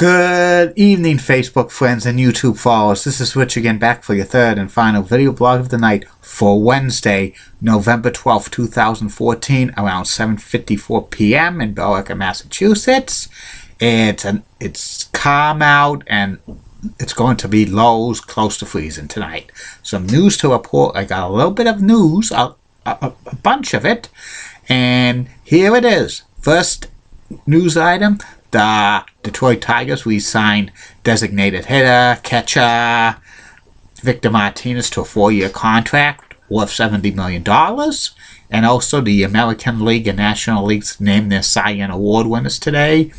Good evening, Facebook friends and YouTube followers. This is Rich again, back for your third and final video blog of the night for Wednesday, November 12th, 2014, around 7:54 p.m. in Billerica, Massachusetts. It's calm out and it's going to be lows close to freezing tonight. Some news to report. I got a little bit of news, a bunch of it, and here it is. First news item. The Detroit Tigers re-signed designated hitter, catcher Victor Martinez to a 4-year contract worth $70 million. And also the American League and National Leagues named their Cy Young Award winners today.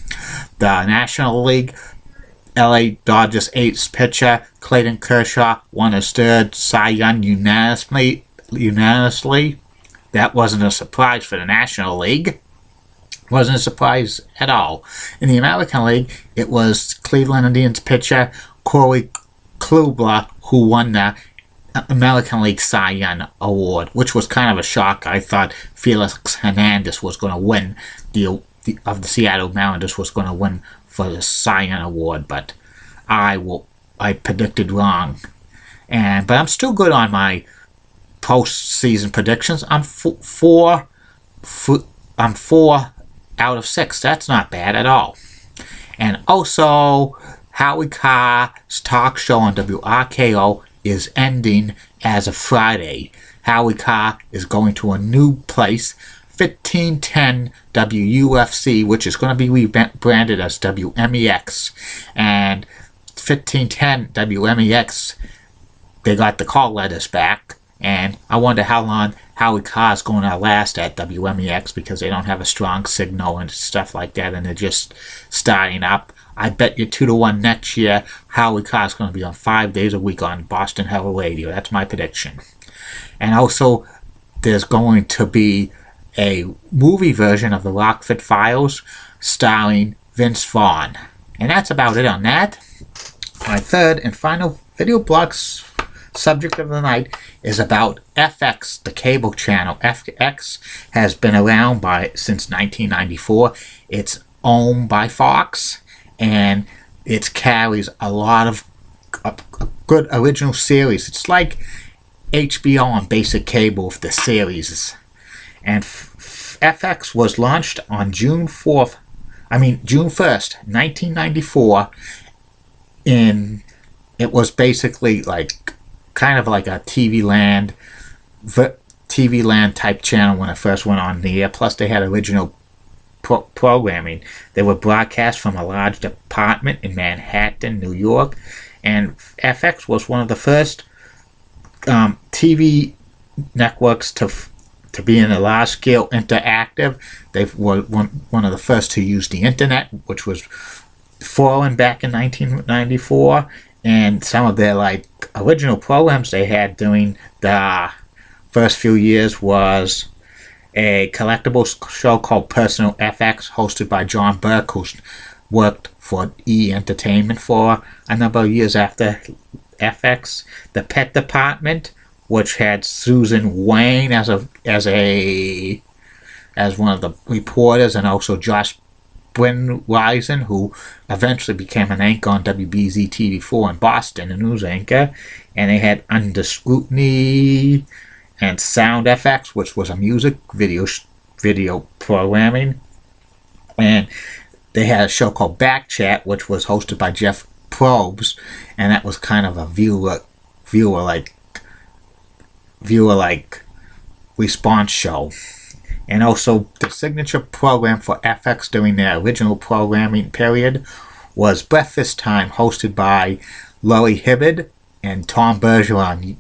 The National League LA Dodgers ace pitcher Clayton Kershaw won his third Cy Young unanimously. That wasn't a surprise for the National League. Wasn't a surprise at all. In the American League, it was Cleveland Indians pitcher Corey Kluber who won the American League Cy Young Award, which was kind of a shock. I thought Felix Hernandez was going to win of the Seattle Mariners was going to win for the Cy Young Award, but I predicted wrong. But I'm still good on my postseason predictions. I'm four out of 6. That's not bad at all. And also, Howie Carr's talk show on WRKO is ending as of Friday. Howie Carr is going to a new place, 1510 WUFC, which is going to be rebranded as WMEX. And 1510 WMEX, they got the call letters back. And I wonder how long Howie Carr is going to last at WMEX because they don't have a strong signal and stuff like that, and they're just starting up. I bet you 2-1 next year Howie Carr is going to be on 5 days a week on Boston Herald Radio. That's my prediction. And also, there's going to be a movie version of the Rockford Files starring Vince Vaughn. And that's about it on that. My third and final video blog subject of the night is about FX, the cable channel. FX has been around since 1994. It's owned by Fox, and it carries a lot of good original series. It's like HBO on basic cable with the series. And FX was launched on June 1st, 1994. It was basically kind of like a TV Land type channel when it first went on the air. Plus, they had original programming. They were broadcast from a large apartment in Manhattan, New York. And FX was one of the first TV networks to be in a large-scale interactive. They were one of the first to use the internet, which was foreign back in 1994. And some of their original programs they had during the first few years was a collectibles show called Personal FX, hosted by John Burke, who worked for E! Entertainment for a number of years after FX. The Pet Department, which had Susan Wayne as one of the reporters, and also Josh Bryn Risen, who eventually became an anchor on WBZ TV4 in Boston, a news anchor. And they had Under Scrutiny and Sound FX, which was a music video programming. And they had a show called Backchat, which was hosted by Jeff Probst, and that was kind of a viewer response show. And also, the signature program for FX during their original programming period was Breakfast Time, hosted by Laurie Hibbard and Tom Bergeron.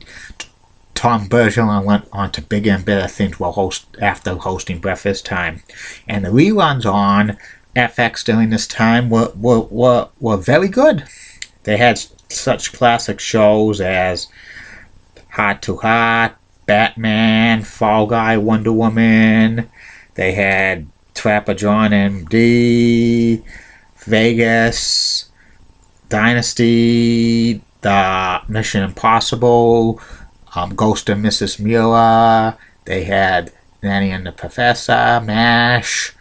Tom Bergeron went on to bigger and better things after hosting Breakfast Time. And the reruns on FX during this time were very good. They had such classic shows as Heart to Heart, Batman, Fall Guy, Wonder Woman. They had Trapper John MD, Vegas, Dynasty, the Mission Impossible, Ghost and Mrs. Mueller. They had Nanny and the Professor, MASH,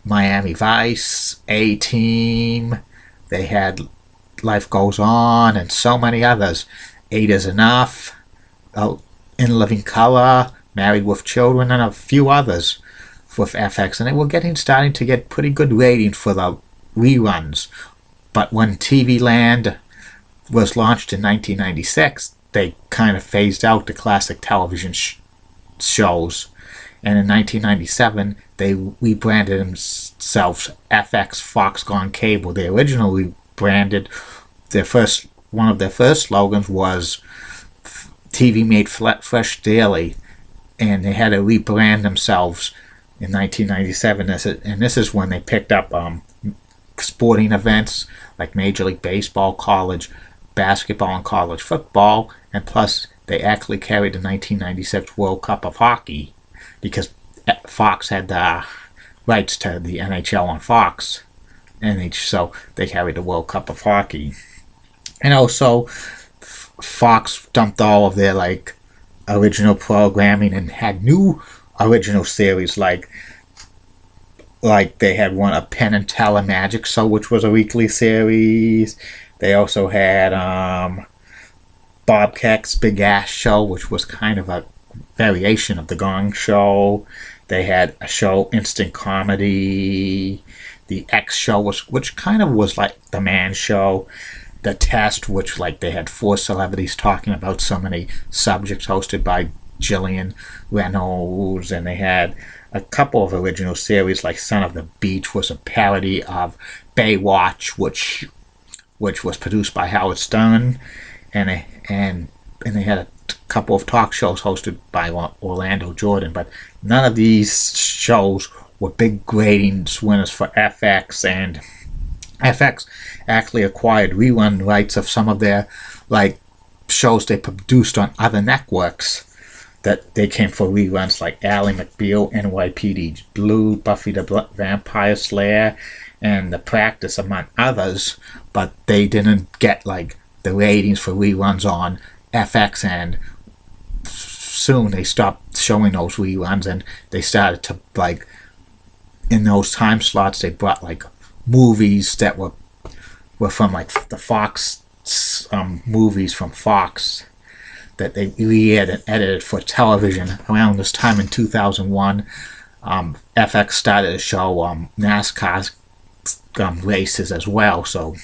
Miami Vice, A-Team, They had Life Goes On and so many others. Eight is Enough, In Living Color, Married with Children, and a few others with FX. And they were starting to get pretty good ratings for the reruns. But when TV Land was launched in 1996, they kind of phased out the classic television shows. And in 1997, they rebranded themselves FX Fox Gone Cable. They originally branded one of their first slogans was TV Made Fresh Daily, and they had to rebrand themselves in 1997. This is when they picked up sporting events like Major League Baseball, college basketball, and college football, and plus they actually carried the 1996 World Cup of Hockey because Fox had the rights to the NHL on Fox, and so they carried the World Cup of Hockey. And also, Fox dumped all of their original programming and had new original series like they had a Penn and Teller Magic Show, which was a weekly series. They also had Bob Keck's Big Ass Show, which was kind of a variation of the Gong Show. They had a show, Instant Comedy. The X Show, which kind of was like the Man Show. The Test, which they had 4 celebrities talking about so many subjects, hosted by Gillian Reynolds. And they had a couple of original series, like Son of the Beach was a parody of Baywatch, which was produced by Howard Stern. And they had a couple of talk shows hosted by Orlando Jordan. But none of these shows were big ratings winners for FX, and FX actually acquired rerun rights of some of their shows they produced on other networks that they came for reruns, like Ally McBeal, NYPD Blue, Buffy the Vampire Slayer, and The Practice, among others. But they didn't get the ratings for reruns on FX, and soon they stopped showing those reruns, and they started to in those time slots they brought movies that were from the Fox movies from Fox that they re-edited for television. Around this time in 2001, FX started to show NASCAR races as well, so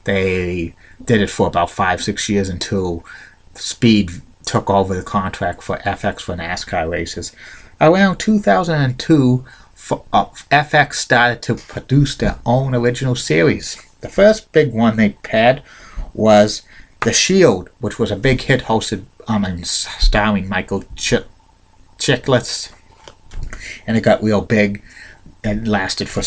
they did it for about 5-6 years until Speed took over the contract for FX for NASCAR races. Around 2002, FX started to produce their own original series. The first big one they had was The Shield, which was a big hit, hosted and starring Michael Chiklis, and it got real big and lasted for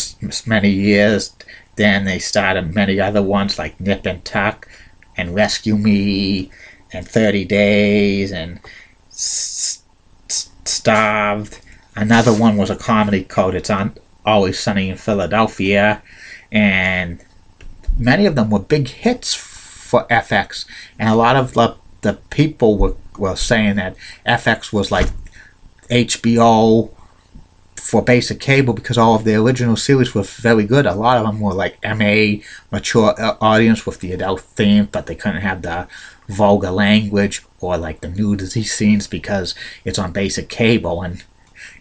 many years. Then they started many other ones like Nip and Tuck and Rescue Me and 30 Days and Starved. Another one was a comedy called It's Always Sunny in Philadelphia, and many of them were big hits for FX, and a lot of the people were saying that FX was like HBO for basic cable because all of the original series were very good. A lot of them were MA, mature audience with the adult theme, but they couldn't have the vulgar language or the nudity scenes because it's on basic cable, and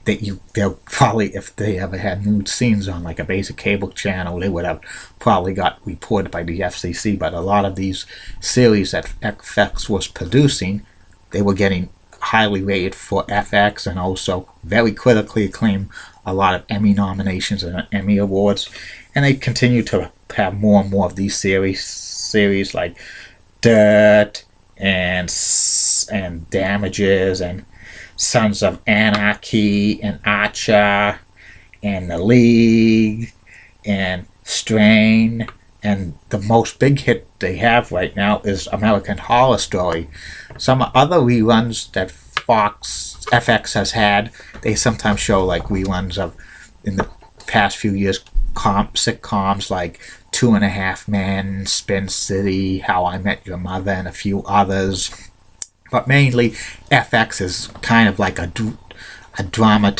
they'll probably, if they ever had nude scenes on a basic cable channel, they would have probably got reported by the FCC. But a lot of these series that FX was producing, they were getting highly rated for FX, and also very critically acclaimed, a lot of Emmy nominations and Emmy awards. And they continue to have more and more of these series like Dirt and Damages and Sons of Anarchy and Archer and The League and Strain. And the most big hit they have right now is American Horror Story. Some other reruns that FX has had, they sometimes show reruns of, in the past few years, sitcoms like 2.5 Men, Spin City, How I Met Your Mother, and a few others. But mainly, FX is kind of like a drama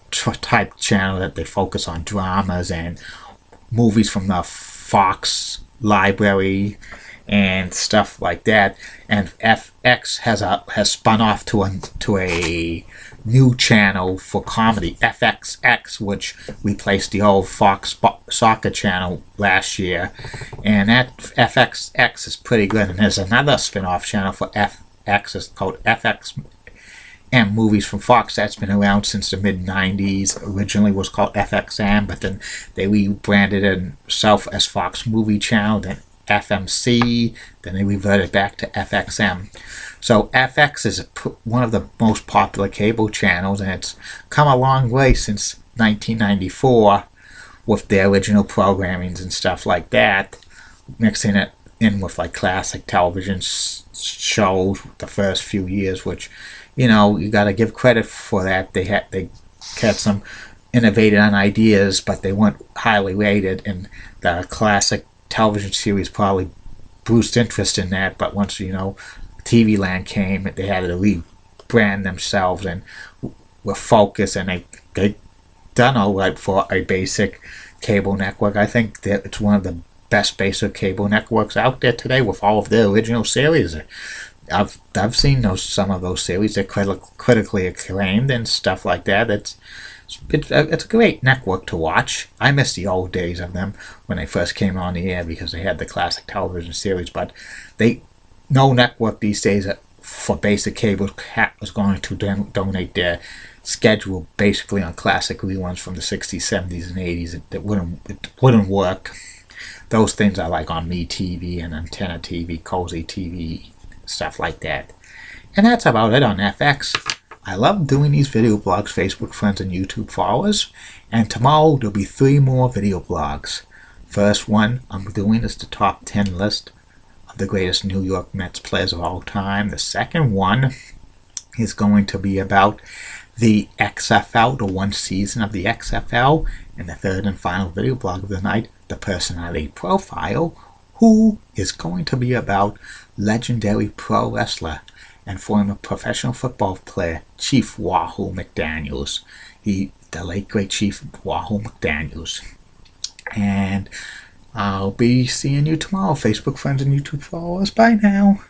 type channel that they focus on dramas and movies from the Fox library and stuff like that. And FX has spun off to a new channel for comedy, FXX, which replaced the old Fox Soccer channel last year. And that FXX is pretty good. And there's another spin-off channel for FX. It's called FXM Movies from Fox. That's been around since the mid-90s. Originally was called FXM, but then they rebranded itself as Fox Movie Channel, then FMC, then they reverted back to FXM. So FX is one of the most popular cable channels, and it's come a long way since 1994 with the original programmings and stuff like that, mixing it in with like classic television shows the first few years, which, you know, you got to give credit for that. They had some innovative ideas, but they weren't highly rated, and the classic television series probably boosted interest in that. But once, you know, TV Land came, they had to rebrand themselves and were focused, and they done all right for a basic cable network. I think that it's one of the best basic cable networks out there today with all of their original series. I've seen some of those series. They're critically acclaimed and stuff like that. It's a great network to watch. I miss the old days of them when they first came on the air because they had the classic television series. But no network these days for basic cable was going to donate their schedule basically on classic reruns from the 60s, 70s, and 80s. It wouldn't work. Those things are like on MeTV and Antenna TV, Cozy TV, stuff like that. And that's about it on FX. I love doing these video blogs, Facebook friends and YouTube followers. And tomorrow there'll be 3 more video blogs. First one I'm doing is the top 10 list of the greatest New York Mets players of all time. The second one is going to be about the XFL, the one season of the XFL. And the third and final video blog of the night, the personality profile, who is going to be about legendary pro wrestler and former professional football player Chief Wahoo McDaniels. The late great Chief Wahoo McDaniels. And I'll be seeing you tomorrow, Facebook friends and YouTube followers. Bye now.